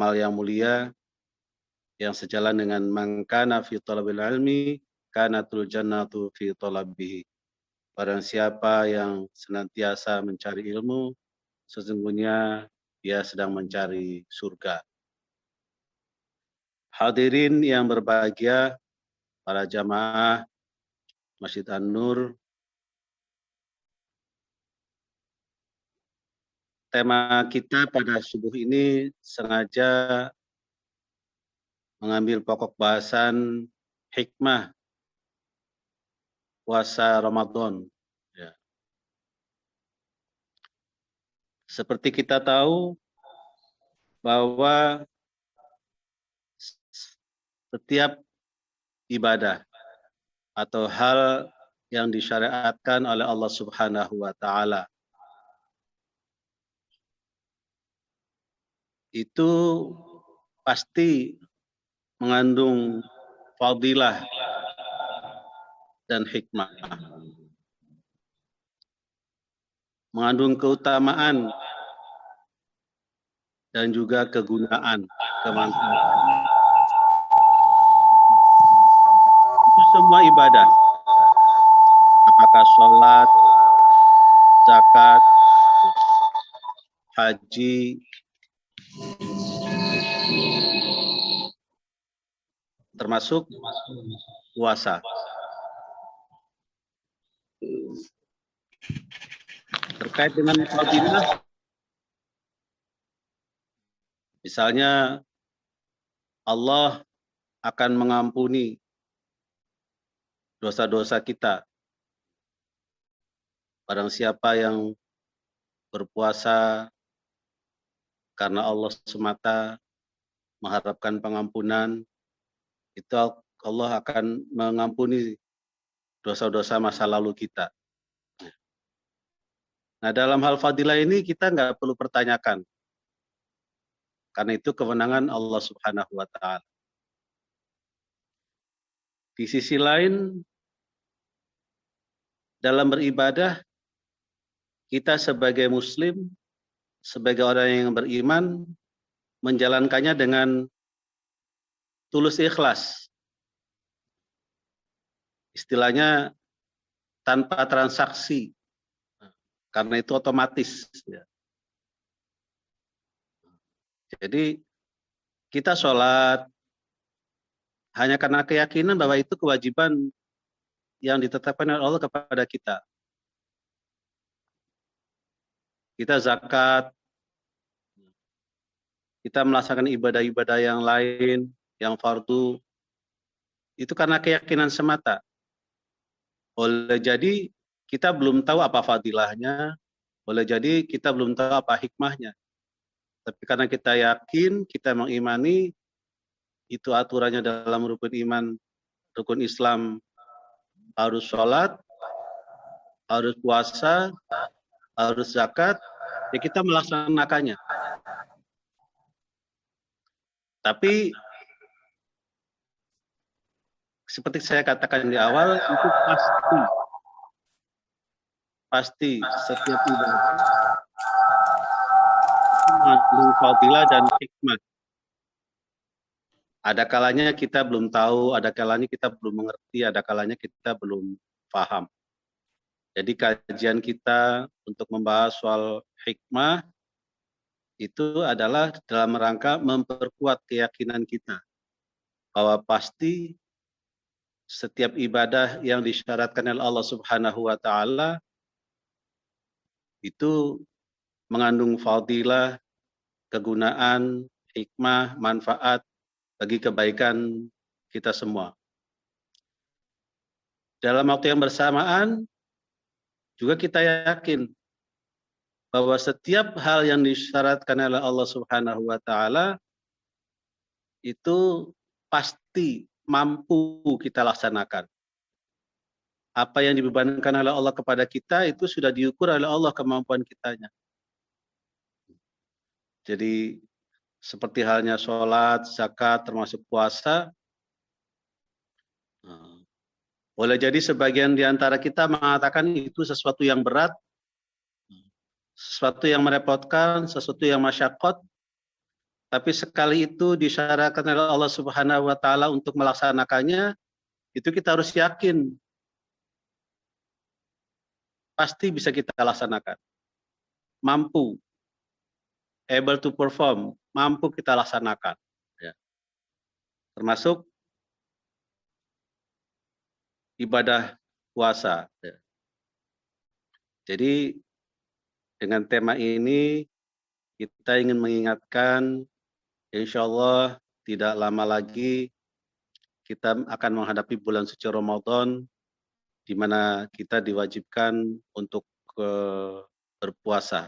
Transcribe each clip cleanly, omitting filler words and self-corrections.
amal yang mulia yang sejalan dengan man kana fi talabil ilmi kanatul jannatu fi talabihi. Barang siapa yang senantiasa mencari ilmu, sesungguhnya dia sedang mencari surga. Hadirin yang berbahagia, para jamaah Masjid An-Nur, tema kita pada subuh ini sengaja mengambil pokok bahasan hikmah puasa Ramadan. Ya. Seperti kita tahu bahwa setiap ibadah atau hal yang disyariatkan oleh Allah Subhanahu wa taala itu pasti mengandung fadilah dan hikmah, mengandung keutamaan dan juga kegunaan, kemanfaatan. Itu semua ibadah, apakah sholat, zakat, haji, termasuk puasa. Terkait dengan fadilah, misalnya Allah akan mengampuni dosa-dosa kita. Barang siapa yang berpuasa karena Allah semata, mengharapkan pengampunan, itu Allah akan mengampuni dosa-dosa masa lalu kita. Nah, dalam hal fadilah ini kita nggak perlu pertanyakan, karena itu kewenangan Allah Subhanahu wa taala. Di sisi lain, dalam beribadah, kita sebagai muslim, sebagai orang yang beriman, menjalankannya dengan tulus ikhlas. Istilahnya tanpa transaksi, karena itu otomatis. Jadi kita sholat hanya karena keyakinan bahwa itu kewajiban yang ditetapkan oleh Allah kepada kita. Kita zakat, kita melaksanakan ibadah-ibadah yang lain, yang fardu, itu karena keyakinan semata. Boleh jadi kita belum tahu apa fadilahnya, boleh jadi kita belum tahu apa hikmahnya. Tapi karena kita yakin, kita mengimani, itu aturannya dalam rukun iman, rukun Islam, harus sholat, harus puasa, harus zakat, ya kita melaksanakannya. Tapi seperti saya katakan di awal, itu pasti setiap ibadah mengandung fadilah dan hikmah. Ada kalanya kita belum tahu, ada kalanya kita belum mengerti, ada kalanya kita belum paham. Jadi kajian kita untuk membahas soal hikmah itu adalah dalam rangka memperkuat keyakinan kita bahwa pasti setiap ibadah yang disyaratkan oleh Allah Subhanahu wa taala itu mengandung fadilah, kegunaan, hikmah, manfaat bagi kebaikan kita semua. Dalam waktu yang bersamaan juga kita yakin bahwa setiap hal yang disyaratkan oleh Allah Subhanahu wa taala itu pasti mampu kita laksanakan. Apa yang dibebankan oleh Allah kepada kita itu sudah diukur oleh Allah kemampuan kitanya. Jadi seperti halnya sholat, zakat, termasuk puasa, boleh jadi sebagian di antara kita mengatakan itu sesuatu yang berat, sesuatu yang merepotkan, sesuatu yang masyaqqat. Tapi sekali itu disyaratkan oleh Allah Subhanahu wa taala untuk melaksanakannya, itu kita harus yakin pasti bisa kita laksanakan. Mampu, able to perform, mampu kita laksanakan. Ya. Termasuk ibadah puasa. Ya. Jadi dengan tema ini kita ingin mengingatkan, insya Allah tidak lama lagi kita akan menghadapi bulan suci Ramadan, di mana kita diwajibkan untuk berpuasa.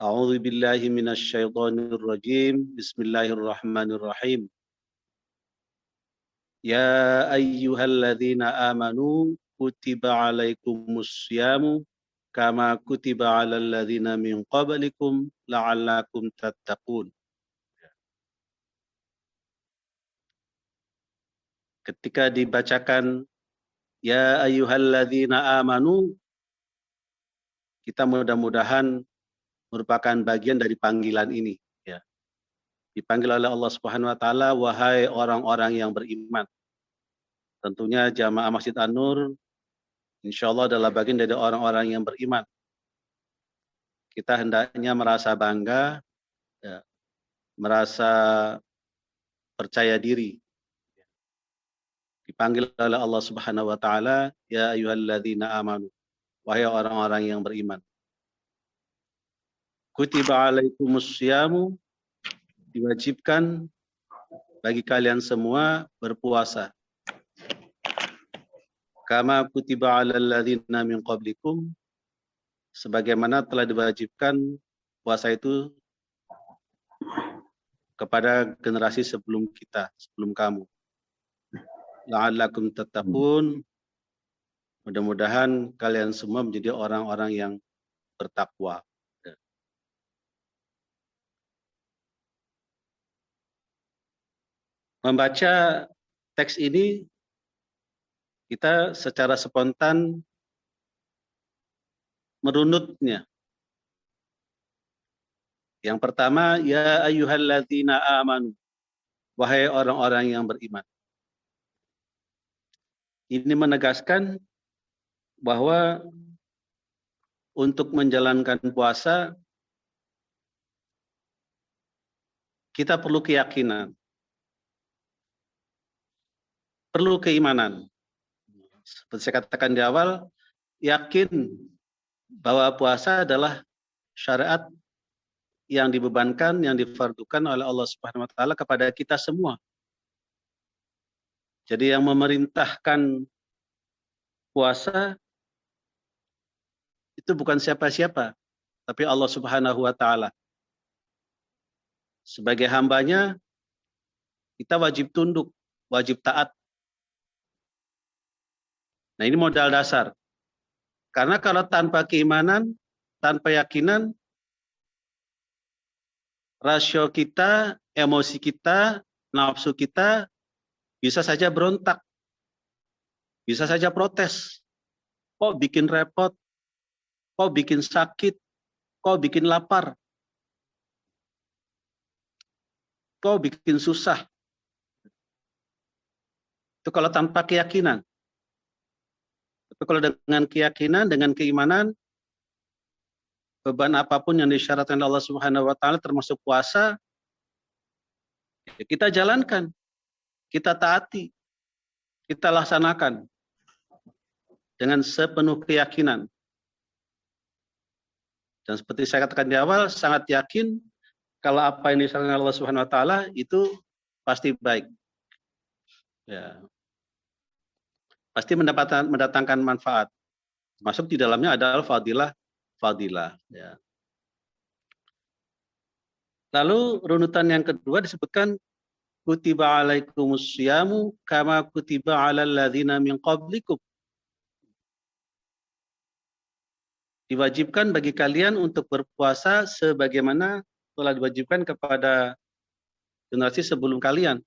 A'udzu billahi minasy syaithanir rajim. Bismillahirrahmanirrahim. Ya ayyuhalladzina amanu kutiba alaikumus syamu kama kutiba alal ladzina min qablikum la'allakum tattaqun. Ketika dibacakan ya ayyuhalladzina amanu, kita mudah-mudahan merupakan bagian dari panggilan ini, ya. Dipanggil oleh Allah Subhanahu wa taala, wahai orang-orang yang beriman. Tentunya jamaah Masjid An-Nur insyaallah adalah bagian dari orang-orang yang beriman. Kita hendaknya merasa bangga, ya, merasa percaya diri. Dipanggil oleh Allah Subhanahu wa taala, ya ayyuhalladzina amanu, wahai orang-orang yang beriman. Kutiba alaikumus syamu, diwajibkan bagi kalian semua berpuasa. Kama kutiba alal ladzina min qablikum, sebagaimana telah diwajibkan puasa itu kepada generasi sebelum kita, sebelum kamu. La'allakum tattaqun, mudah-mudahan kalian semua menjadi orang-orang yang bertakwa. Membaca teks ini, kita secara spontan merunutnya. Yang pertama, ya ayyuhalladzina amanu, wahai orang-orang yang beriman. Ini menegaskan bahwa untuk menjalankan puasa, kita perlu keyakinan. Perlu keimanan. Seperti saya katakan di awal, yakin bahwa puasa adalah syariat yang dibebankan, yang difardukan oleh Allah Subhanahu wa taala kepada kita semua. Jadi yang memerintahkan puasa itu bukan siapa-siapa, tapi Allah Subhanahu wa taala. Sebagai hambanya, kita wajib tunduk, wajib taat. Nah, ini modal dasar. Karena kalau tanpa keimanan, tanpa yakinan, rasio kita, emosi kita, nafsu kita bisa saja berontak. Bisa saja protes. Kok bikin repot? Kok bikin sakit? Kok bikin lapar? Kok bikin susah? Itu kalau tanpa keyakinan. Tapi kalau dengan keyakinan, dengan keimanan, beban apapun yang disyaratkan Allah Subhanahu wa taala termasuk puasa, ya kita jalankan, kita taati, kita laksanakan dengan sepenuh keyakinan. Dan seperti saya katakan di awal, sangat yakin kalau apa yang disyaratkan Allah Subhanahu wa taala itu pasti baik. Ya. Pasti mendatangkan manfaat. Masuk di dalamnya adalah fadilah. Ya. Lalu runutan yang kedua disebutkan kutiba alaikumus syamu kama kutiba alal ladzina min qablikum. Diwajibkan bagi kalian untuk berpuasa sebagaimana telah diwajibkan kepada generasi sebelum kalian.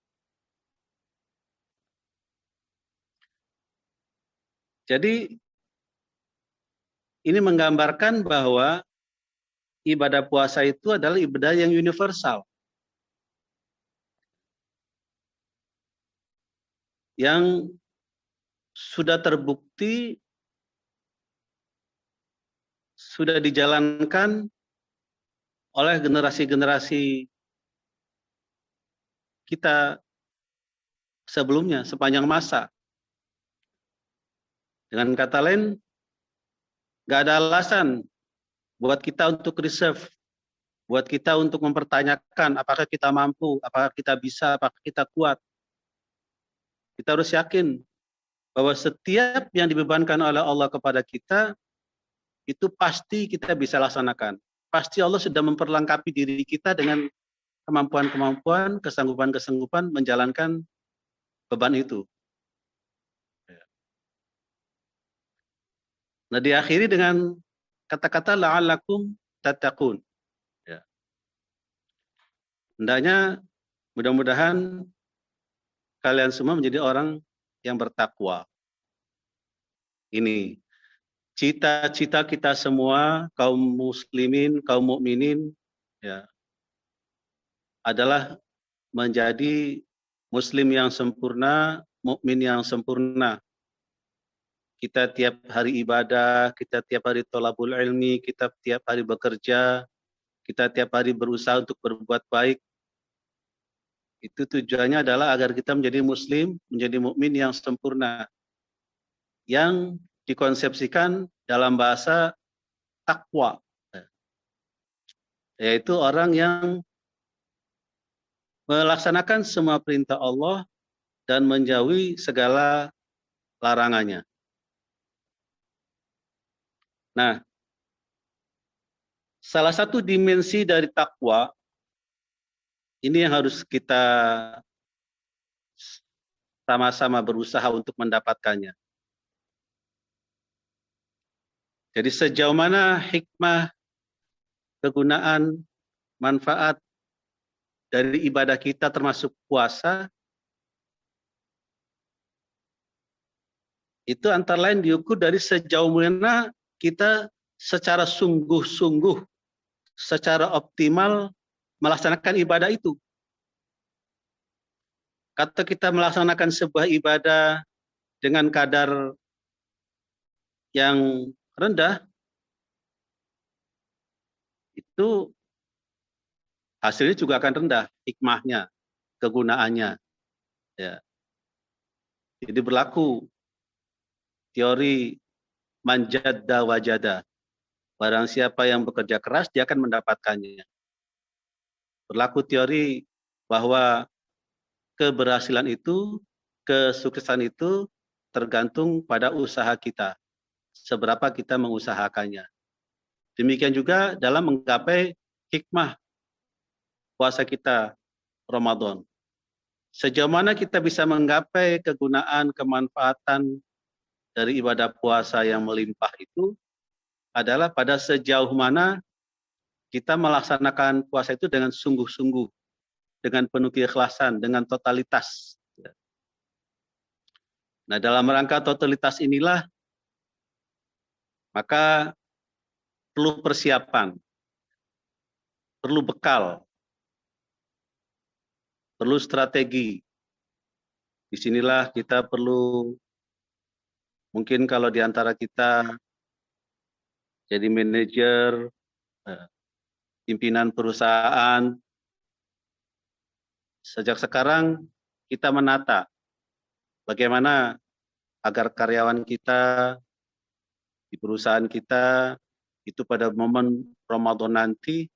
Jadi ini menggambarkan bahwa ibadah puasa itu adalah ibadah yang universal. yang sudah terbukti, sudah dijalankan oleh generasi-generasi kita sebelumnya sepanjang masa. Dengan kata lain, nggak ada alasan buat kita untuk reserve, buat kita untuk mempertanyakan apakah kita mampu, apakah kita bisa, apakah kita kuat. Kita harus yakin bahwa setiap yang dibebankan oleh Allah kepada kita, itu pasti kita bisa laksanakan. Pasti Allah sudah memperlengkapi diri kita dengan kemampuan-kemampuan, kesanggupan-kesanggupan menjalankan beban itu. Nah, diakhiri dengan kata-kata la'allakum tattaqun. Ya. Hendaknya mudah-mudahan kalian semua menjadi orang yang bertakwa. Ini cita-cita kita semua, kaum muslimin, kaum mukminin, ya, adalah menjadi muslim yang sempurna, mukmin yang sempurna. Kita tiap hari ibadah, kita tiap hari thalabul ilmi, kita tiap hari bekerja, kita tiap hari berusaha untuk berbuat baik. Itu tujuannya adalah agar kita menjadi muslim, menjadi mukmin yang sempurna. Yang dikonsepsikan dalam bahasa takwa, yaitu orang yang melaksanakan semua perintah Allah dan menjauhi segala larangannya. Nah, salah satu dimensi dari takwa ini yang harus kita sama-sama berusaha untuk mendapatkannya. Jadi sejauh mana hikmah, kegunaan, manfaat dari ibadah kita termasuk puasa, itu antara lain diukur dari sejauh mana kita secara sungguh-sungguh, secara optimal melaksanakan ibadah itu. Kata kita melaksanakan sebuah ibadah dengan kadar yang rendah, itu hasilnya juga akan rendah, hikmahnya, kegunaannya. Ya. Jadi berlaku teori manjadda wajada. Barang siapa yang bekerja keras, dia akan mendapatkannya. Berlaku teori bahwa keberhasilan itu, kesuksesan itu tergantung pada usaha kita. Seberapa kita mengusahakannya. Demikian juga dalam menggapai hikmah puasa kita Ramadan. Sejauh mana kita bisa menggapai kegunaan, kemanfaatan dari ibadah puasa yang melimpah itu adalah pada sejauh mana kita melaksanakan puasa itu dengan sungguh-sungguh, dengan penuh keikhlasan, dengan totalitas. Nah, dalam rangka totalitas inilah, maka perlu persiapan, perlu bekal, perlu strategi. Disinilah kita perlu, mungkin kalau di antara kita jadi manajer, pimpinan perusahaan, sejak sekarang kita menata bagaimana agar karyawan kita di perusahaan kita itu pada momen Ramadan nanti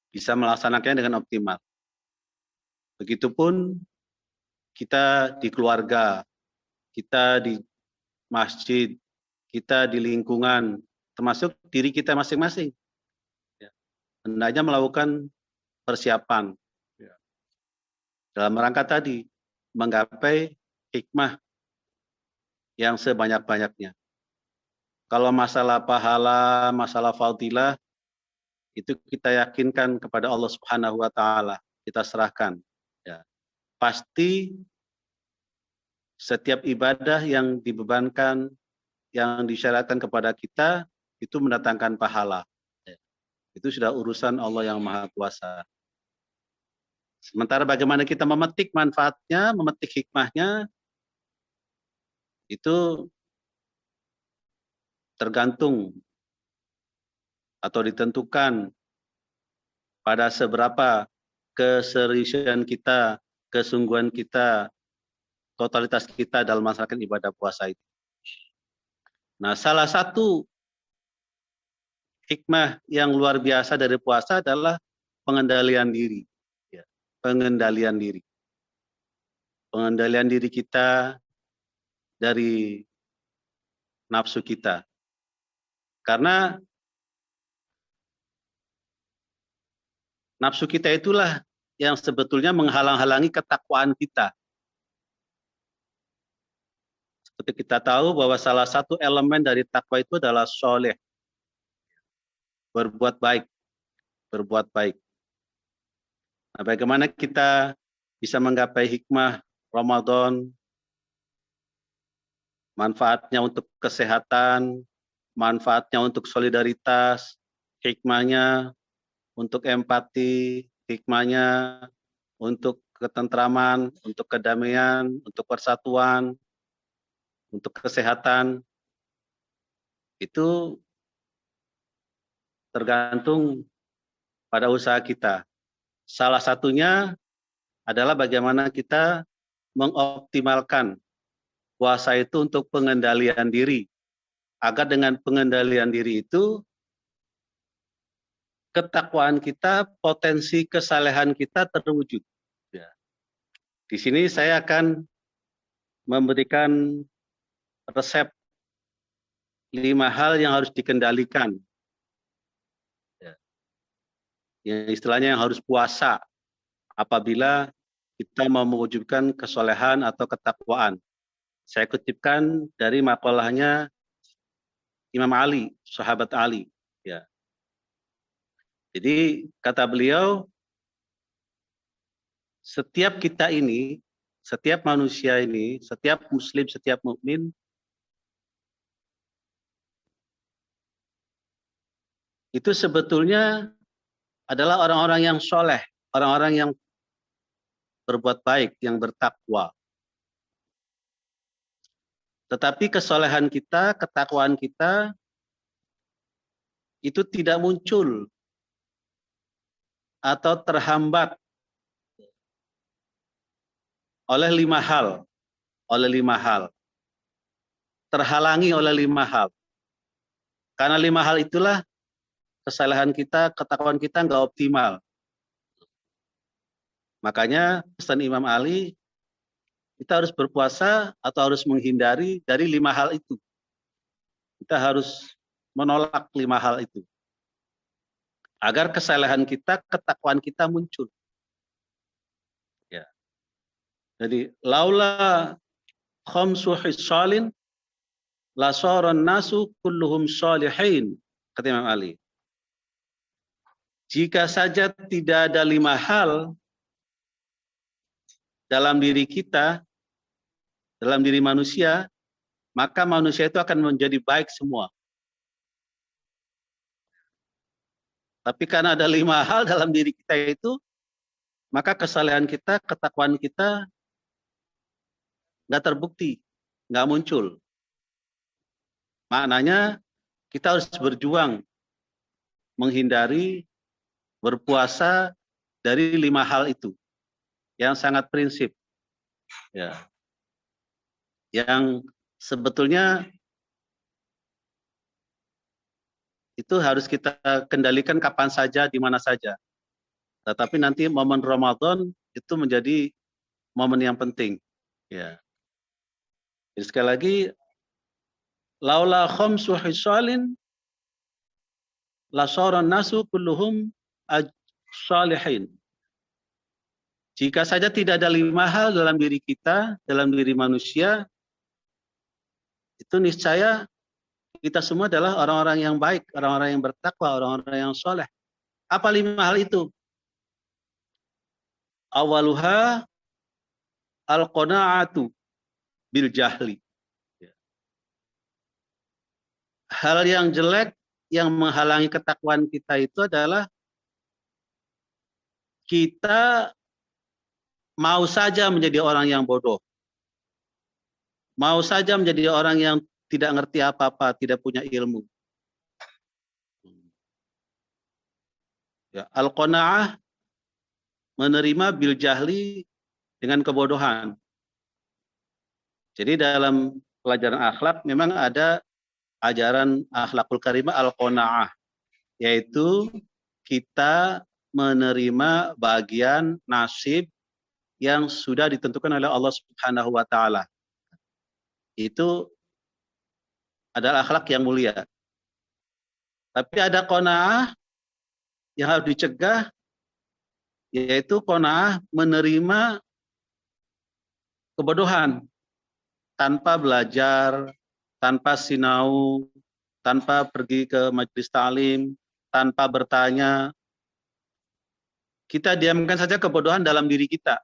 bisa melaksanakannya dengan optimal. Begitupun kita di keluarga, kita di masjid, kita di lingkungan, termasuk diri kita masing-masing. Hendaknya melakukan persiapan dalam rangka tadi menggapai hikmah yang sebanyak-banyaknya. Kalau masalah pahala, masalah fadilah, itu kita yakinkan kepada Allah Subhanahu wa Ta'ala, kita serahkan. Ya. Pasti setiap ibadah yang dibebankan, yang disyaratkan kepada kita, itu mendatangkan pahala. Ya. Itu sudah urusan Allah yang Maha Kuasa. Sementara bagaimana kita memetik manfaatnya, memetik hikmahnya, itu tergantung atau ditentukan pada seberapa keseriusan kita, kesungguhan kita, totalitas kita dalam melaksanakan ibadah puasa itu. Nah, salah satu hikmah yang luar biasa dari puasa adalah pengendalian diri. Ya, pengendalian diri. Pengendalian diri kita dari nafsu kita. Karena nafsu kita itulah yang sebetulnya menghalang-halangi ketakwaan kita. Seperti kita tahu bahwa salah satu elemen dari takwa itu adalah soleh. Berbuat baik. Berbuat baik. Nah, bagaimana kita bisa menggapai hikmah Ramadan, manfaatnya untuk kesehatan, manfaatnya untuk solidaritas, hikmahnya untuk empati, hikmahnya untuk ketentraman, untuk kedamaian, untuk persatuan, untuk kesehatan, itu tergantung pada usaha kita. Salah satunya adalah bagaimana kita mengoptimalkan puasa itu untuk pengendalian diri. Agar dengan pengendalian diri itu, ketakwaan kita, potensi kesalehan kita terwujud. Ya. Di sini saya akan memberikan resep 5 hal yang harus dikendalikan. Ya. Yang istilahnya yang harus puasa apabila kita mau mewujudkan kesolehan atau ketakwaan. Saya kutipkan dari makalahnya Imam Ali, sahabat Ali. Ya. Jadi kata beliau, setiap kita ini, setiap manusia ini, setiap muslim, setiap mukmin itu sebetulnya adalah orang-orang yang soleh, orang-orang yang berbuat baik, yang bertakwa. Tetapi kesolehan kita, ketakwaan kita itu tidak muncul atau terhambat oleh 5 hal. Oleh 5 hal. Terhalangi oleh 5 hal. Karena 5 hal itulah kesalahan kita, ketakwaan kita nggak optimal. Makanya pesan Imam Ali, kita harus berpuasa atau harus menghindari dari 5 hal itu. Kita harus menolak 5 hal itu. Agar kesalahan kita, ketakwaan kita muncul. Ya. Jadi, laula khamsu hisalin la saran nasu kulluhum salihin, kata Imam Ali. Jika saja tidak ada 5 hal dalam diri kita, dalam diri manusia, maka manusia itu akan menjadi baik semua. Tapi karena ada 5 hal dalam diri kita itu, maka kesalehan kita, ketakwaan kita nggak terbukti, nggak muncul. Maknanya kita harus berjuang menghindari berpuasa dari 5 hal itu yang sangat prinsip, ya, yang sebetulnya itu harus kita kendalikan kapan saja, di mana saja. Tetapi nanti momen Ramadan itu menjadi momen yang penting. Ya. Jadi sekali lagi, laula khamsu hisalin la saran nasu kulluhum salihin. Jika saja tidak ada 5 hal dalam diri kita, dalam diri manusia, itu niscaya kita semua adalah orang-orang yang baik, orang-orang yang bertakwa, orang-orang yang soleh. Apa 5 hal itu? Awaluha al-qana'atu bil jahli. Hal yang jelek yang menghalangi ketakwaan kita itu adalah kita mau saja menjadi orang yang bodoh, mau saja menjadi orang yang tidak ngerti apa-apa, tidak punya ilmu. Ya, al-qanaah menerima bil jahli dengan kebodohan. Jadi dalam pelajaran akhlak memang ada ajaran akhlakul karimah al-qanaah, yaitu kita menerima bagian nasib yang sudah ditentukan oleh Allah Subhanahu wa taala. Itu adalah akhlak yang mulia. Tapi ada qanaah yang harus dicegah, yaitu qanaah menerima kebodohan tanpa belajar, tanpa sinau, tanpa pergi ke majelis ta'lim, tanpa bertanya. Kita diamkan saja kebodohan dalam diri kita.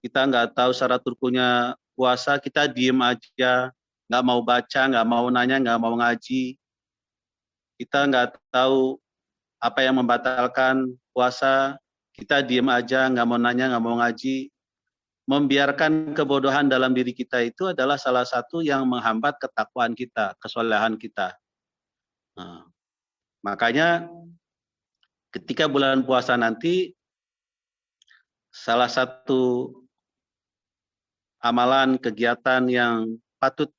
Kita nggak tahu syarat rukunnya puasa, kita diem aja, nggak mau baca, nggak mau nanya, nggak mau ngaji. Kita nggak tahu apa yang membatalkan puasa, kita diem aja, nggak mau nanya, nggak mau ngaji. Membiarkan kebodohan dalam diri kita itu adalah salah satu yang menghambat ketakwaan kita, kesolehan kita. Nah, makanya ketika bulan puasa nanti, salah satu amalan kegiatan yang patut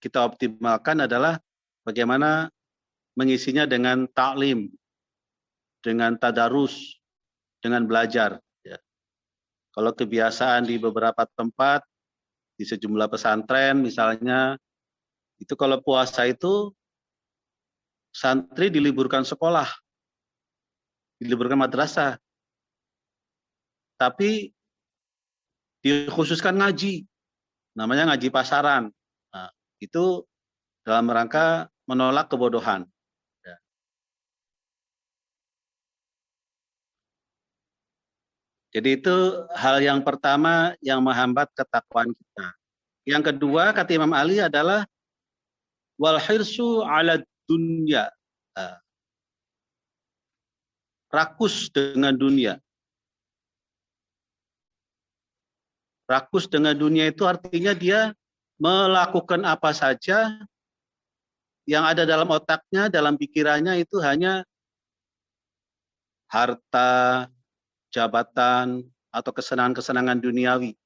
kita optimalkan adalah bagaimana mengisinya dengan ta'lim, dengan tadarus, dengan belajar. Kalau kebiasaan di beberapa tempat, di sejumlah pesantren misalnya, itu kalau puasa itu santri diliburkan sekolah, diliburkan madrasah, tapi dikhususkan ngaji, namanya ngaji pasaran. Nah, itu dalam rangka menolak kebodohan. Jadi itu hal yang pertama yang menghambat ketakwaan kita. Yang kedua kata Imam Ali adalah wal hirsu ala dunya. Rakus dengan dunia. Rakus dengan dunia itu artinya dia melakukan apa saja yang ada dalam otaknya, dalam pikirannya itu hanya harta, jabatan, atau kesenangan-kesenangan duniawi.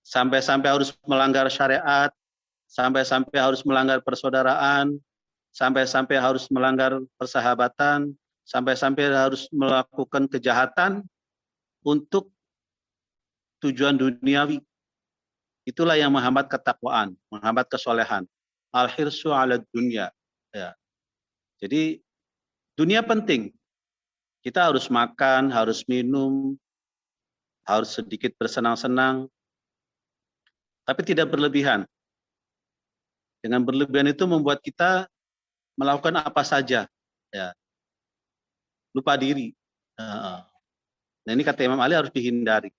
Sampai-sampai harus melanggar syariat, sampai-sampai harus melanggar persaudaraan, sampai-sampai harus melanggar persahabatan, sampai-sampai harus melakukan kejahatan untuk tujuan duniawi. Itulah yang menghambat ketakwaan, menghambat kesolehan. Al-hirsu ala dunya. Ya. Jadi dunia penting. Kita harus makan, harus minum, harus sedikit bersenang-senang, tapi tidak berlebihan. Dengan berlebihan itu membuat kita melakukan apa saja, ya, lupa diri. Nah ini kata Imam Ali harus dihindari.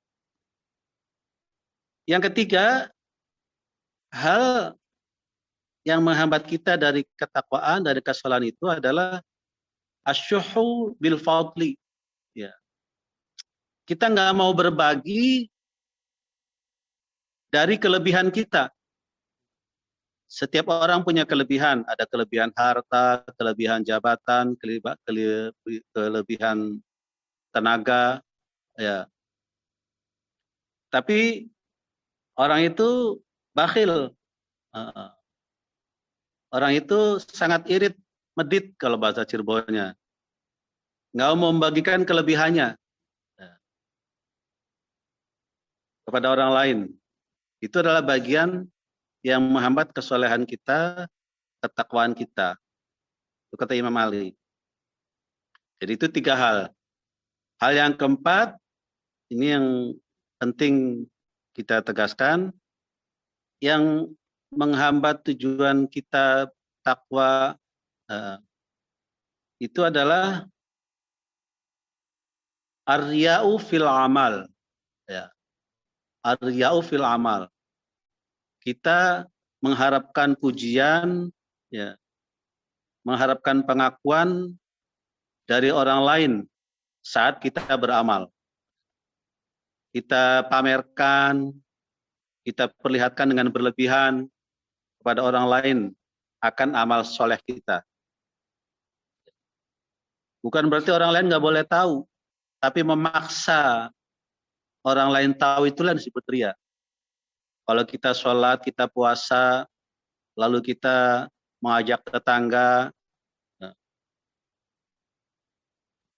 Yang ketiga, hal yang menghambat kita dari ketakwaan, dari kesalahan itu adalah asyuhu bil fadli. Ya. Kita nggak mau berbagi dari kelebihan kita. Setiap orang punya kelebihan, ada kelebihan harta, kelebihan jabatan, kelebihan tenaga, ya. Tapi orang itu bakhil, orang itu sangat irit, medit kalau bahasa Cirebonnya, nggak mau membagikan kelebihannya kepada orang lain. Itu adalah bagian yang menghambat kesolehan kita, ketakwaan kita. Itu kata Imam Ali. Jadi itu tiga hal. Hal yang keempat, ini yang penting kita tegaskan, yang menghambat tujuan kita takwa itu adalah ar-riya'u fil amal. Ya. Ar-riya'u fil amal. Kita mengharapkan pujian, ya, mengharapkan pengakuan dari orang lain saat kita beramal. kita pamerkan, kita perlihatkan dengan berlebihan kepada orang lain akan amal soleh kita. Bukan berarti orang lain nggak boleh tahu, tapi memaksa orang lain tahu itulah yang disebut ria. Kalau kita sholat, kita puasa, lalu kita mengajak tetangga,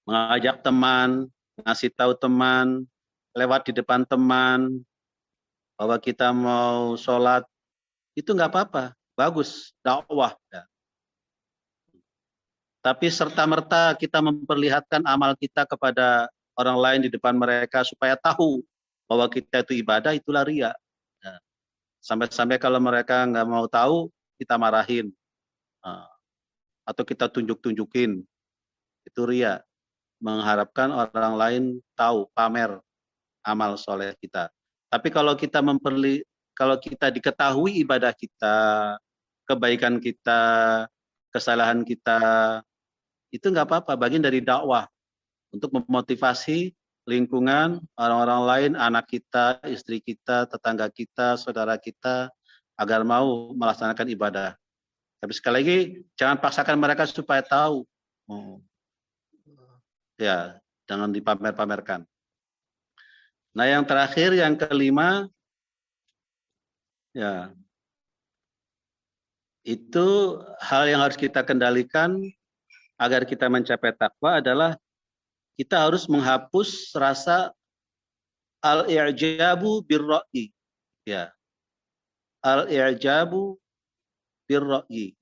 mengajak teman, ngasih tahu teman, lewat di depan teman, bahwa kita mau sholat, itu nggak apa-apa, bagus, dakwah. Ya. Tapi serta-merta kita memperlihatkan amal kita kepada orang lain di depan mereka supaya tahu bahwa kita itu ibadah, itulah ria. Ya. Sampai-sampai kalau mereka nggak mau tahu, kita marahin. Atau kita tunjuk-tunjukin. Itu ria. Mengharapkan orang lain tahu, pamer amal soleh kita. Tapi kalau kita kalau kita diketahui ibadah kita, kebaikan kita, kesalahan kita, itu nggak apa-apa, bagian dari dakwah untuk memotivasi lingkungan, orang-orang lain, anak kita, istri kita, tetangga kita, saudara kita, agar mau melaksanakan ibadah. Tapi sekali lagi, jangan paksakan mereka supaya tahu. Ya, jangan dipamer-pamerkan. Nah, yang terakhir, yang kelima, ya, itu hal yang harus kita kendalikan agar kita mencapai takwa adalah kita harus menghapus rasa al-i'jabu bir-ra'yi. Ya. Al-i'jabu bir-ra'yi.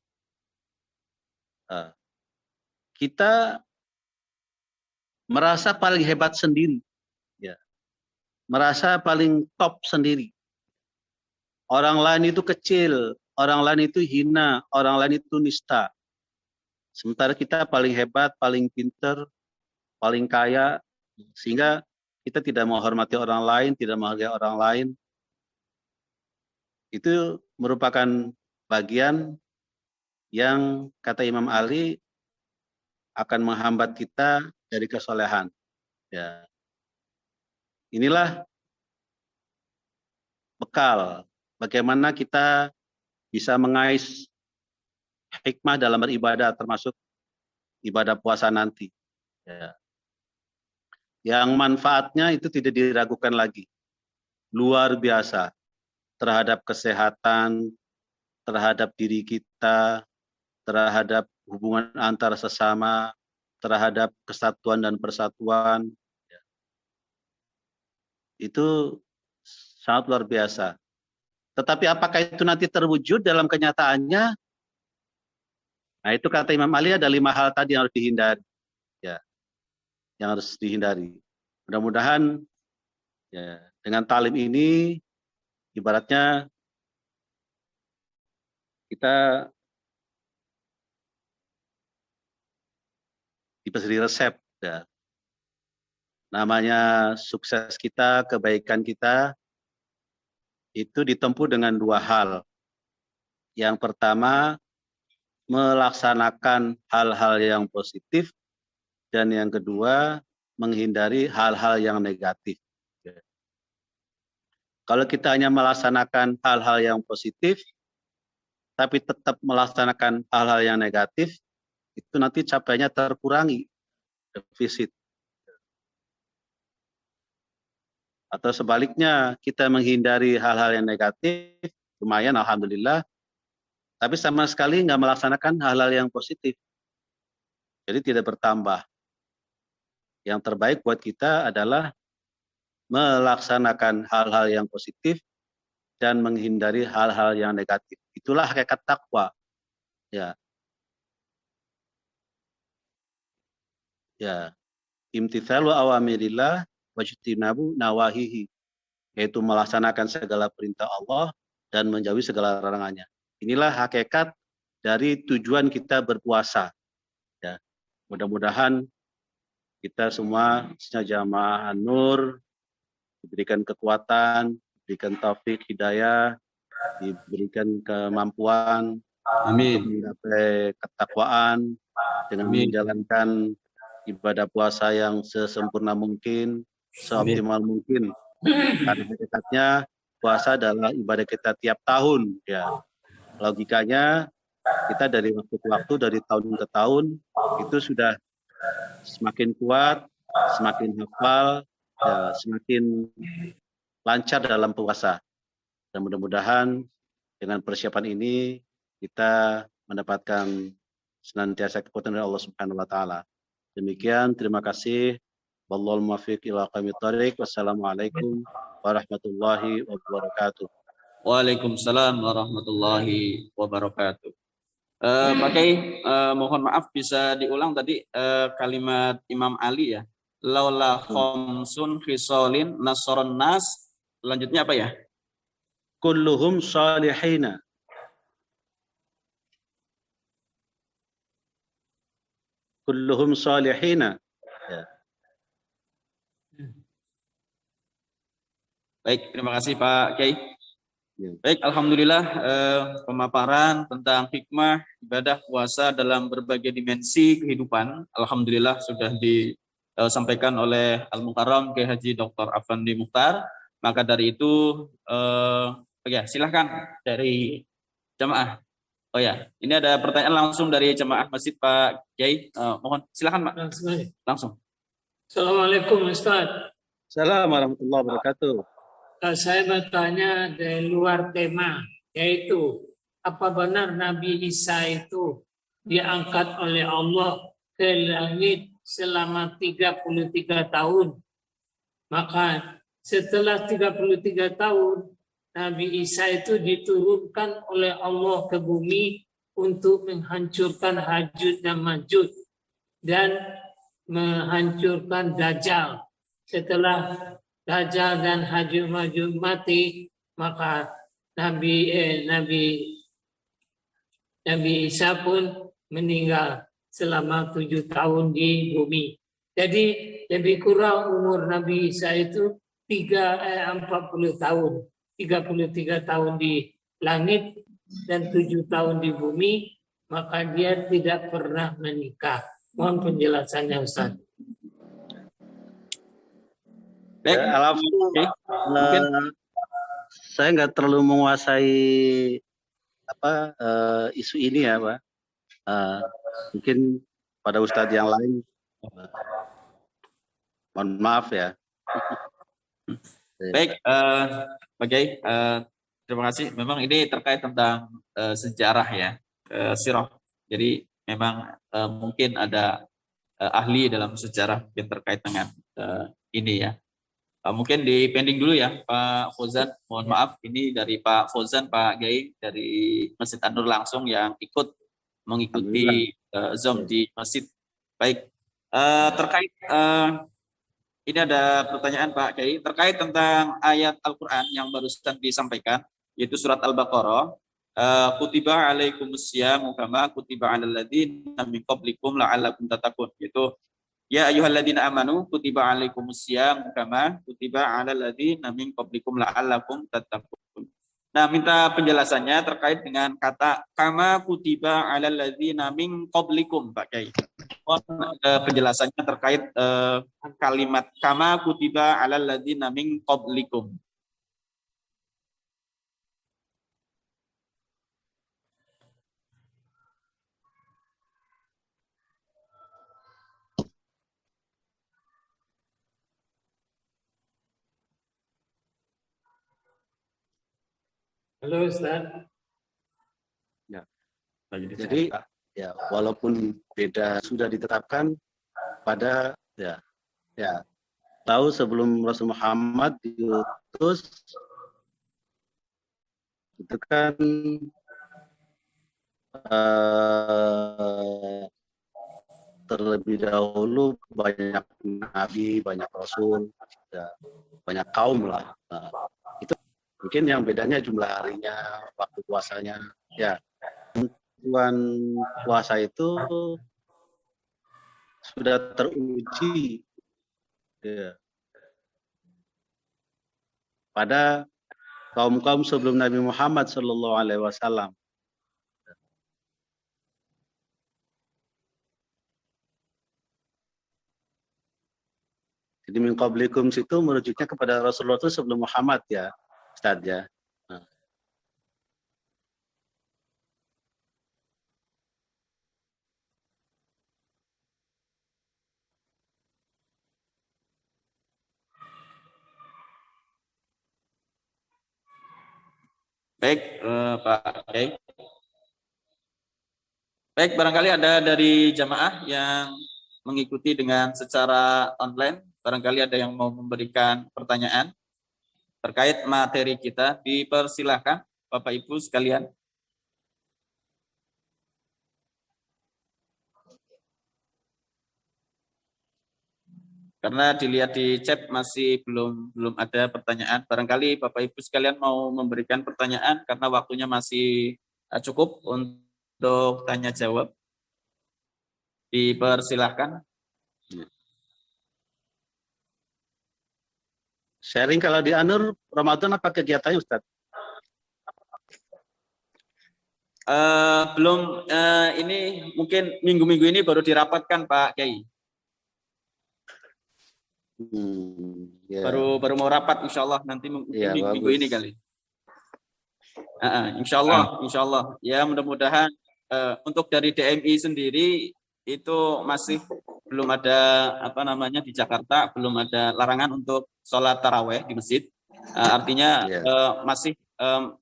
Kita merasa paling hebat sendiri. Ya. Merasa paling top sendiri. Orang lain itu kecil, orang lain itu hina, orang lain itu nista. Sementara kita paling hebat, paling pinter, paling kaya, sehingga kita tidak menghormati orang lain, tidak menghargai orang lain. Itu merupakan bagian yang kata Imam Ali akan menghambat kita dari kesolehan. Ya. Inilah bekal bagaimana kita bisa mengais hikmah dalam beribadah, termasuk ibadah puasa nanti. Ya. Yang manfaatnya itu tidak diragukan lagi. Luar biasa terhadap kesehatan, terhadap diri kita, terhadap hubungan antar sesama, terhadap kesatuan dan persatuan. Itu sangat luar biasa. Tetapi apakah itu nanti terwujud dalam kenyataannya? Nah, itu kata Imam Ali ada 5 hal tadi yang harus dihindari. Ya, yang harus dihindari. Mudah-mudahan ya, dengan talim ini ibaratnya kita diberi resep. Ya. Namanya sukses kita, kebaikan kita, itu ditempuh dengan 2 hal. Yang pertama, melaksanakan hal-hal yang positif, dan yang kedua, menghindari hal-hal yang negatif. Kalau kita hanya melaksanakan hal-hal yang positif, tapi tetap melaksanakan hal-hal yang negatif, itu nanti capainya terkurangi, defisit. Atau sebaliknya, kita menghindari hal-hal yang negatif, lumayan alhamdulillah, tapi sama sekali nggak melaksanakan hal-hal yang positif. Jadi tidak bertambah. Yang terbaik buat kita adalah melaksanakan hal-hal yang positif dan menghindari hal-hal yang negatif. Itulah hakikat takwa. Ya. Ya. Imtithalu awamirillah wajtinabu nawahihi. Yaitu melaksanakan segala perintah Allah dan menjauhi segala larangannya. Inilah hakikat dari tujuan kita berpuasa. Ya. Mudah-mudahan kita semua jamaah An-Nur diberikan kekuatan, diberikan taufik, hidayah, diberikan kemampuan untuk mencapai ketakwaan dengan menjalankan ibadah puasa yang sesempurna mungkin, seoptimal mungkin Karena hakikatnya puasa adalah ibadah kita tiap tahun, ya. Logikanya kita dari waktu ke waktu, dari tahun ke tahun itu sudah semakin kuat, semakin hafal, ya, semakin lancar dalam puasa. Dan mudah-mudahan dengan persiapan ini kita mendapatkan senantiasa kekuatan dari Allah Subhanahu wa taala. Demikian, terima kasih. Wallahul muwaffiq ila aqwamit thoriq. Wassalamualaikum warahmatullahi wabarakatuh. Waalaikumsalam warahmatullahi wabarakatuh. Pak Kiai, mohon maaf bisa diulang tadi kalimat Imam Ali ya. Laula khamsun khisalin nasron nas. Selanjutnya apa ya? Kulluhum salihina. Kulluhum salihina. Ya. Baik, terima kasih Pak Kiai. Ya. Baik, alhamdulillah pemaparan tentang hikmah ibadah puasa dalam berbagai dimensi kehidupan, alhamdulillah sudah disampaikan oleh Al-Mukarram Kiai Haji Dr. Afandi Mukhtar. Maka dari itu, ya silahkan dari jamaah. Oh ya, ini ada pertanyaan langsung dari jamaah masjid Pak Kiai. Mohon silakan Pak. Langsung. Assalamualaikum Ustaz. Assalamualaikum warahmatullahi wabarakatuh. Saya bertanya dari luar tema, yaitu apa benar Nabi Isa itu diangkat oleh Allah ke langit selama 33 tahun. Maka setelah 33 tahun, Nabi Isa itu diturunkan oleh Allah ke bumi untuk menghancurkan Hajud dan Majud dan menghancurkan Dajjal. Setelah Dajjal dan Hajud Majud mati, maka Nabi Isa pun meninggal selama 7 tahun di bumi. Jadi lebih kurang umur Nabi Isa itu 40 tahun. 33 tahun di langit dan 7 tahun di bumi, maka dia tidak pernah menikah. Mohon penjelasannya Ustaz. Baik, saya nggak terlalu menguasai isu ini ya, Pak. Mungkin pada Ustadz yang lain, mohon maaf ya. Baik, Pak Kiai, terima kasih. Memang ini terkait tentang sejarah ya, sirah. Jadi memang mungkin ada ahli dalam sejarah mungkin terkait dengan ini ya. Mungkin di pending dulu ya Pak Fauzan. Mohon maaf ini dari Pak Fauzan, Pak Kiai dari Masjid An-Nur langsung yang ikut mengikuti Zoom di masjid. Baik, terkait ini ada pertanyaan Pak Kiai terkait tentang ayat Al-Quran yang barusan disampaikan, yaitu surat Al-Baqarah. Kutiba alaikumusyamu kama kutiba alal ladzina min qablikum la'allakum tattaqun. Yaitu ya ayyuhalladzina amanu kutiba alaikumusyamu kama kutiba alal ladzina min qablikum la'allakum tattaqun. Nah, minta penjelasannya terkait dengan kata kama kutiba alal ladzina min qablikum, Pak Kiai. Penjelasannya terkait kalimat kama kutiba alal ladzina min qablikum. Halo Ustaz. Ya. Jadi ya walaupun beda sudah ditetapkan pada ya tahu sebelum Rasul Muhammad diutus itu kan terlebih dahulu banyak nabi, banyak rasul, ya, banyak kaum lah. Nah, itu mungkin yang bedanya jumlah harinya, waktu puasanya. Ya, tujuan puasa itu sudah teruji ya, pada kaum-kaum sebelum Nabi Muhammad SAW. Jadi min qablikum situ merujuknya kepada Rasulullah itu sebelum Muhammad ya, Ustaz ya. Nah. Baik, Pak Kiai. Baik, barangkali ada dari jamaah yang mengikuti dengan secara online. Barangkali ada yang mau memberikan pertanyaan terkait materi kita. Dipersilahkan Bapak Ibu sekalian. Karena dilihat di chat masih belum ada pertanyaan. Barangkali Bapak Ibu sekalian mau memberikan pertanyaan karena waktunya masih cukup untuk tanya jawab. Dipersilahkan. Sharing kalau di Anur Ramadan apa kegiatannya Ustaz? Belum, ini mungkin minggu-minggu ini baru dirapatkan Pak Kiai. Ya. Baru mau rapat insya Allah nanti Ya, minggu ini kali. Insya Allah. Ya mudah-mudahan untuk dari DMI sendiri itu masih belum ada di Jakarta belum ada larangan untuk sholat taraweh di masjid. Artinya masih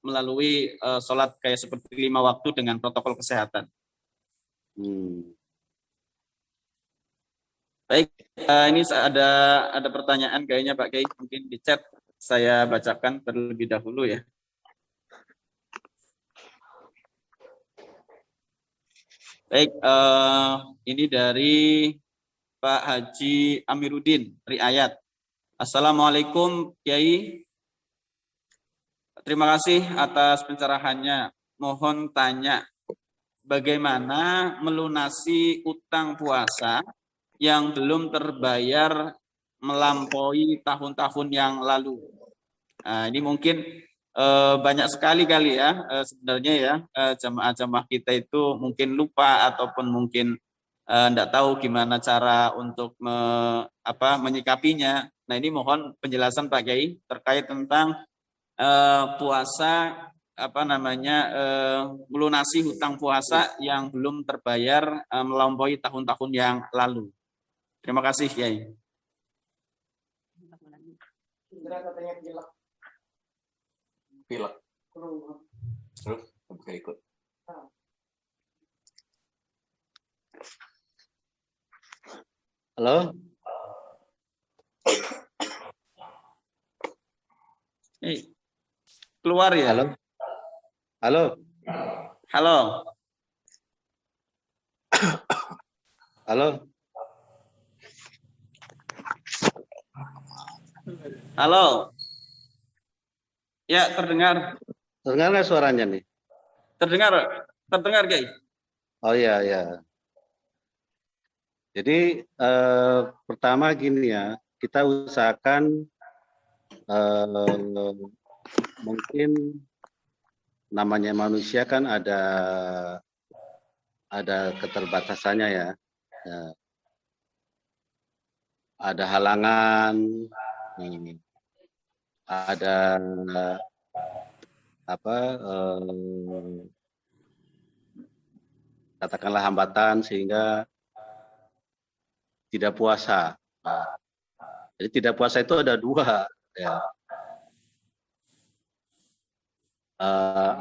melalui sholat kayak seperti 5 waktu dengan protokol kesehatan. Baik, ini ada pertanyaan kayaknya Pak Kiai, mungkin di chat saya bacakan terlebih dahulu ya. Baik, ini dari Pak Haji Amiruddin Riayat. Assalamualaikum Kiai. Terima kasih atas pencerahannya. Mohon tanya, bagaimana melunasi utang puasa yang belum terbayar melampaui tahun-tahun yang lalu? Nah, ini mungkin banyak sekali kali ya sebenarnya ya jamaah-jamaah kita itu mungkin lupa ataupun mungkin tidak tahu gimana cara untuk menyikapinya. Nah, ini mohon penjelasan Pak Kiai terkait tentang puasa melunasi hutang puasa yang belum terbayar melampaui tahun-tahun yang lalu. Terima kasih Kiai. Pilek. Terus bisa ikut. Halo. Keluar ya. Halo. Halo. Halo. Halo. Halo. Ya, terdengar. Terdengar nggak suaranya nih? Terdengar, Kiai. Oh iya, ya. Jadi pertama gini ya, kita usahakan mungkin namanya manusia kan ada keterbatasannya ya. Ada halangan, ada katakanlah hambatan sehingga tidak puasa. Jadi tidak puasa itu ada dua ya.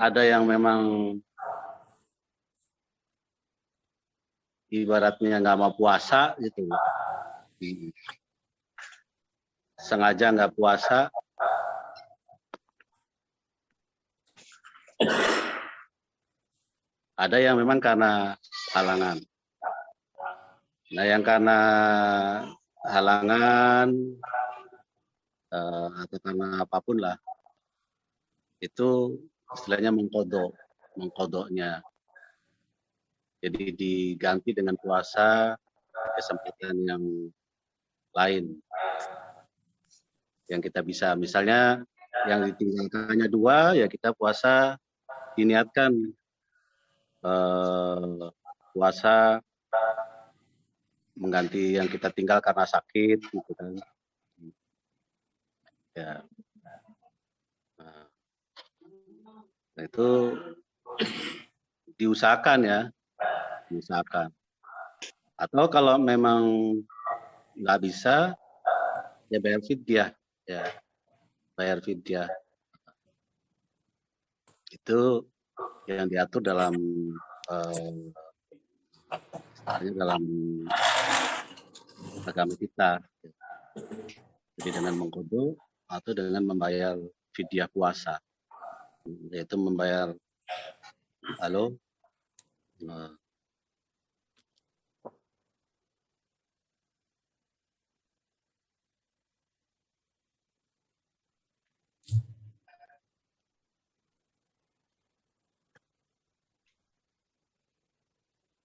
Ada yang memang ibaratnya nggak mau puasa gitu, sengaja nggak puasa. Ada yang memang karena halangan. Nah, yang karena halangan atau karena apapun lah, itu istilahnya mengkodoknya. Jadi diganti dengan puasa kesempatan yang lain yang kita bisa. Misalnya yang ditinggalkannya 2, ya kita puasa diniatkan puasa mengganti yang kita tinggal karena sakit gitu kan. Ya. Nah, itu diusahakan ya, diusahakan. Atau kalau memang nggak bisa, ya bayar fidyah, ya bayar fidyah. Itu yang diatur dalam dalam agama kita. Jadi dengan mengkudu atau dengan membayar fidyah puasa, yaitu membayar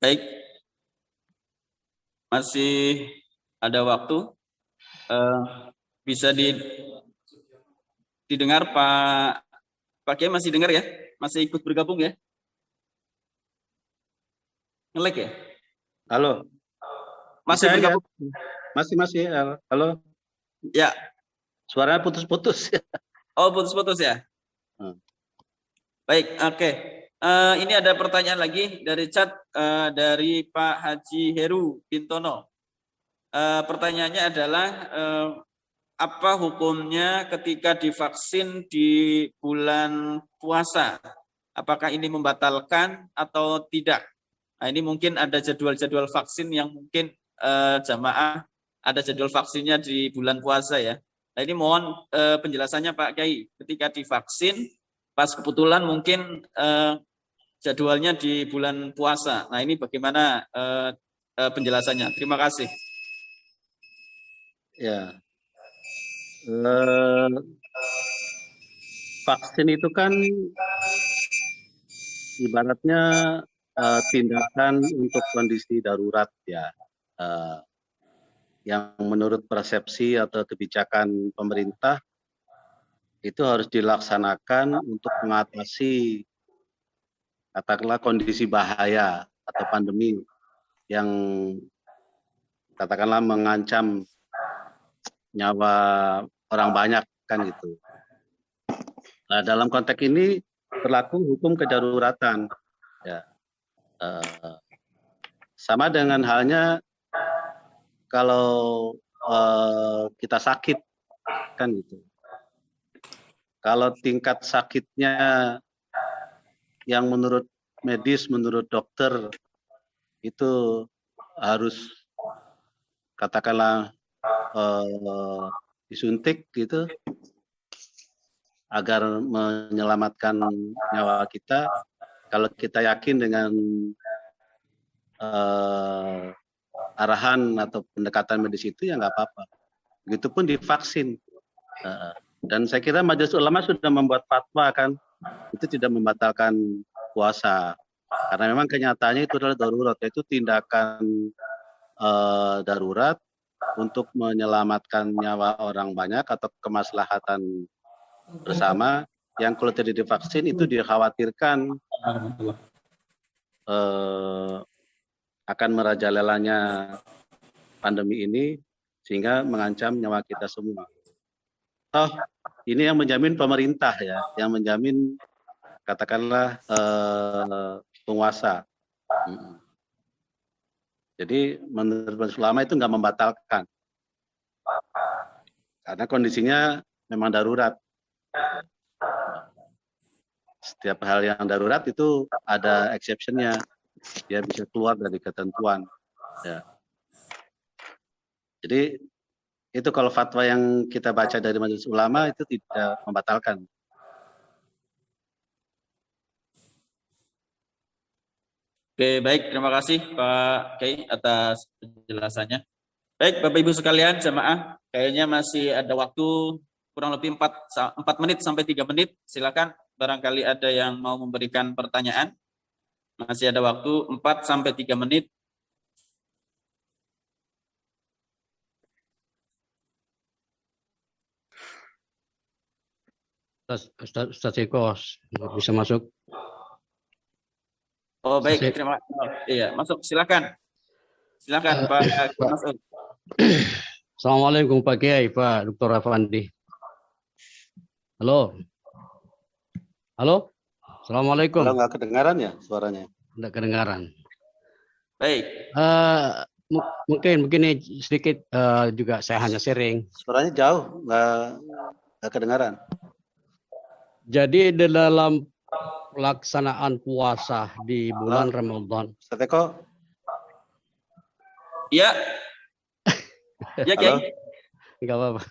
Baik, masih ada waktu. Bisa didengar Pak Kiai, masih dengar ya? Masih ikut bergabung ya? Nge-lag ya? Halo. Masih Bisa, bergabung? Ya. Masih. Halo. Ya. Suaranya putus-putus. Oh, putus-putus ya? Baik, oke. Ini ada pertanyaan lagi dari chat dari Pak Haji Heru Bintono. Pertanyaannya adalah apa hukumnya ketika divaksin di bulan puasa? Apakah ini membatalkan atau tidak? Nah, ini mungkin ada jadwal-jadwal vaksin yang mungkin jamaah ada jadwal vaksinnya di bulan puasa ya. Nah, ini mohon penjelasannya Pak Kiai. Ketika divaksin, pas kebetulan mungkin jadwalnya di bulan puasa. Nah, ini bagaimana penjelasannya? Terima kasih. Ya. Vaksin itu kan ibaratnya tindakan untuk kondisi darurat ya. Yang menurut persepsi atau kebijakan pemerintah itu harus dilaksanakan untuk mengatasi katakanlah kondisi bahaya atau pandemi yang katakanlah mengancam nyawa orang banyak kan gitu. Nah, dalam konteks ini berlaku hukum kedaruratan ya. Sama dengan halnya kalau kita sakit kan gitu. Kalau tingkat sakitnya yang menurut medis, menurut dokter itu harus katakanlah disuntik gitu agar menyelamatkan nyawa kita. Kalau kita yakin dengan arahan atau pendekatan medis itu ya nggak apa-apa. Begitupun divaksin. Dan saya kira Majelis Ulama sudah membuat fatwa kan, itu tidak membatalkan puasa. Karena memang kenyataannya itu adalah darurat, yaitu tindakan darurat untuk menyelamatkan nyawa orang banyak atau kemaslahatan bersama yang kalau tidak divaksin itu dikhawatirkan akan merajalelanya pandemi ini sehingga mengancam nyawa kita semua. Ini yang menjamin pemerintah ya, yang menjamin katakanlah penguasa. Jadi menurut ulama itu nggak membatalkan, karena kondisinya memang darurat. Setiap hal yang darurat itu ada exception-nya, dia bisa keluar dari ketentuan. Ya. Jadi itu kalau fatwa yang kita baca dari Majelis Ulama itu tidak membatalkan. Oke, baik. Terima kasih Pak Kiai atas penjelasannya. Baik, Bapak Ibu sekalian, jamaah, kayaknya masih ada waktu kurang lebih 4 menit sampai 3 menit. Silakan barangkali ada yang mau memberikan pertanyaan. Masih ada waktu 4 sampai 3 menit. Ustaz Eko bisa masuk. Oh baik, terima kasih. Iya, masuk, silakan. Silakan Pak Masud. Assalamualaikum Pak Kiai, Pak Dr. Afandi. Halo. Halo. Assalamualaikum. Kalau nggak kedengaran ya suaranya? Tidak kedengaran. Baik. Mungkin ini sedikit juga saya hanya sharing. Suaranya jauh, nggak kedengaran. Jadi di dalam pelaksanaan puasa di bulan Ramadan. Ustaz Eko? Ya. Ya, Kiai. Enggak apa-apa.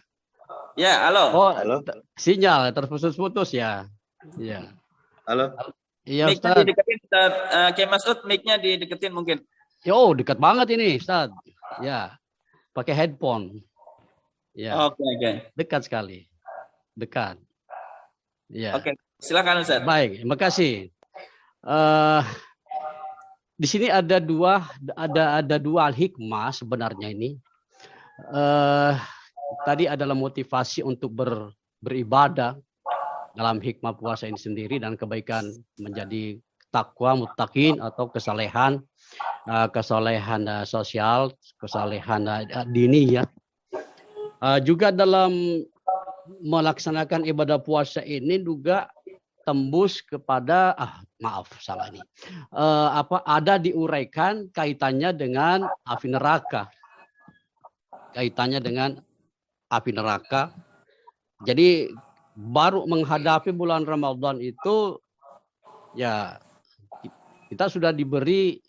Ya, halo. Oh, Halo? sinyal terputus-putus ya. Iya. Halo? Iya, Mic-nya Ustaz. dideketin, Ustaz. Kiai Mas'ud, mic-nya dideketin mungkin. Yo, dekat banget ini, Ustaz. Ya. Pakai headphone. Ya, Oke, oke. dekat sekali. Dekat. Ya. Oke, silakan Ustaz. Baik, terima kasih. Di sini ada dua hikmah sebenarnya ini. Tadi adalah motivasi untuk beribadah dalam hikmah puasa ini sendiri dan kebaikan menjadi takwa, muttaqin atau kesalehan sosial, kesalehan dini ya. Juga dalam melaksanakan ibadah puasa ini juga tembus kepada ada diuraikan kaitannya dengan api neraka. Jadi baru menghadapi bulan Ramadan itu ya kita sudah diberi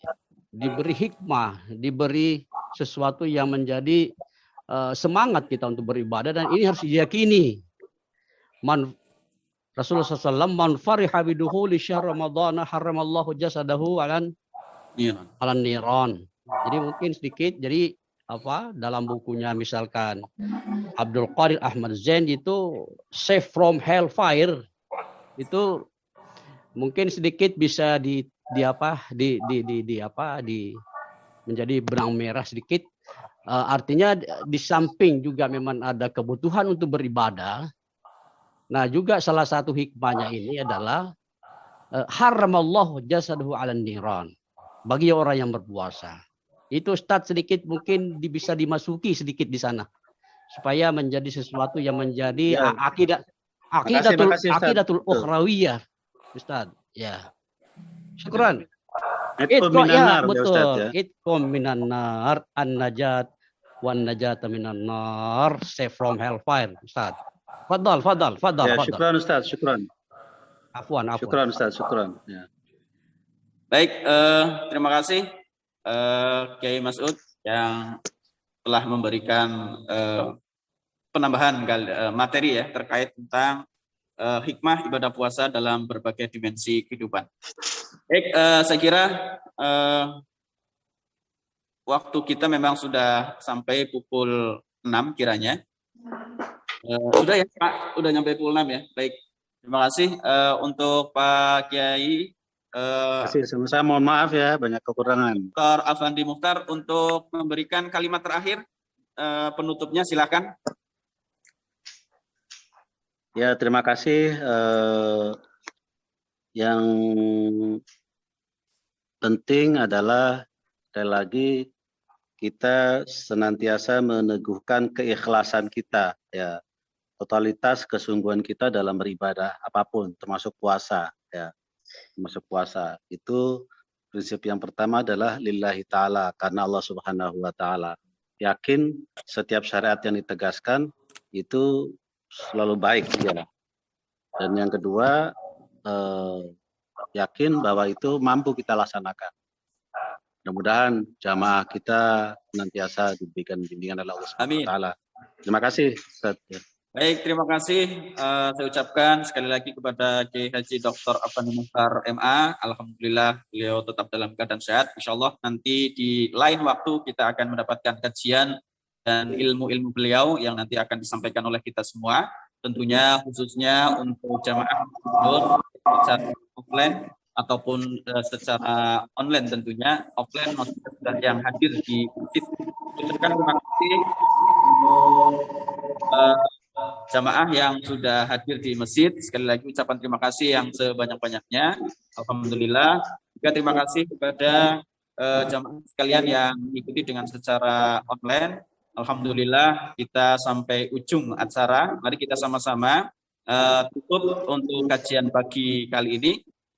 hikmah, diberi sesuatu yang menjadi semangat kita untuk beribadah, dan ini harus diyakini. Rasulullah SAW, man fariha bidukhuli syahr Ramadan haramallahu jasadahu alan niran. Jadi mungkin sedikit, jadi dalam bukunya misalkan Abdul Qadir Ahmad Zain itu Safe from Hellfire, itu mungkin sedikit bisa menjadi benang merah sedikit. Artinya di samping juga memang ada kebutuhan untuk beribadah. Nah, juga salah satu hikmahnya ini adalah haramallahu jasadahu 'alan niran. Bagi orang yang berpuasa. Itu Ustaz sedikit mungkin bisa dimasuki sedikit di sana. Supaya menjadi sesuatu yang menjadi aqidatul ukhrawiyah. Ustaz. Ya. Syukran. Itqum minan nar, betul. Ustaz, ya. Itqum minan nar, an-najat wan najata minan nar, safe from hellfire, Ustaz. Fadal. Ya, syukran Ustaz, syukran. Afwan. Syukran Ustaz, syukran. Ya. Baik, terima kasih Kiai Mas'ud yang telah memberikan penambahan materi ya terkait tentang hikmah ibadah puasa dalam berbagai dimensi kehidupan. Baik, saya kira waktu kita memang sudah sampai pukul 6 kiranya. Sudah ya Pak, sudah nyampe pukul 6 ya. Baik, terima kasih untuk Pak Kiai. Saya mohon maaf ya, banyak kekurangan. Dr. Afandi Mukhtar untuk memberikan kalimat terakhir penutupnya, silakan. Ya, terima kasih. Yang penting adalah sekali lagi kita senantiasa meneguhkan keikhlasan kita, ya, totalitas kesungguhan kita dalam beribadah apapun, termasuk puasa, ya, termasuk puasa. Itu prinsip yang pertama adalah lillahi ta'ala, karena Allah Subhanahu wa Ta'ala. Yakin setiap syariat yang ditegaskan itu selalu baik, ya. Dan yang kedua, yakin bahwa itu mampu kita laksanakan. Mudah-mudahan jamaah kita senantiasa diberikan bimbingan oleh Allah Subhanahu wa Ta'ala. Terima kasih, Ustaz. Baik, terima kasih. Saya ucapkan sekali lagi kepada Kiai Haji Dr. Afandi Mukhtar MA. Alhamdulillah beliau tetap dalam keadaan sehat. Insyaallah nanti di lain waktu kita akan mendapatkan kajian dan ilmu-ilmu beliau yang nanti akan disampaikan oleh kita semua. Tentunya khususnya untuk jamaah secara offline ataupun secara online, tentunya offline maksudnya yang hadir di masjid. Ucapkan terima kasih jamaah yang sudah hadir di masjid. Sekali lagi ucapan terima kasih yang sebanyak-banyaknya. Alhamdulillah. Juga terima kasih kepada jamaah sekalian yang mengikuti dengan secara online. Alhamdulillah kita sampai ujung acara. Mari kita sama-sama tutup untuk kajian pagi kali ini.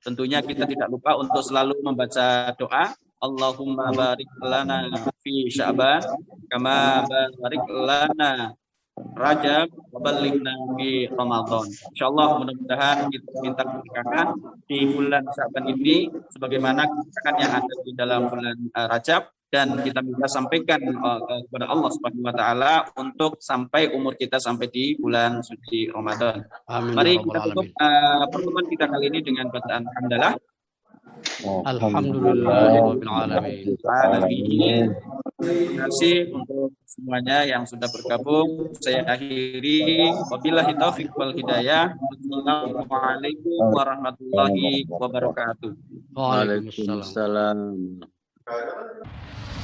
Tentunya kita tidak lupa untuk selalu membaca doa. Allahumma barik lana fi Sya'ban kama barik lana Rajab wa ballighna fi Ramadan. Insyaallah mudah-mudahan kita minta keberkahan di bulan Sya'ban ini sebagaimana keberkahan yang ada di dalam bulan Rajab, dan kita minta sampaikan kepada Allah Subhanahu wa taala untuk sampai umur kita sampai di bulan suci Ramadan. Amin. Mari Ya kita Rabbal tutup Alamin. pertemuan kita kali ini dengan bacaan hamdalah. Alhamdulillahirabbil alamin. Terima kasih untuk semuanya yang sudah bergabung. Saya akhiri. Wabillahi taufiq wal hidayah. Wassalamualaikum warahmatullahi wabarakatuh. Waalaikumsalam. Waalaikumsalam.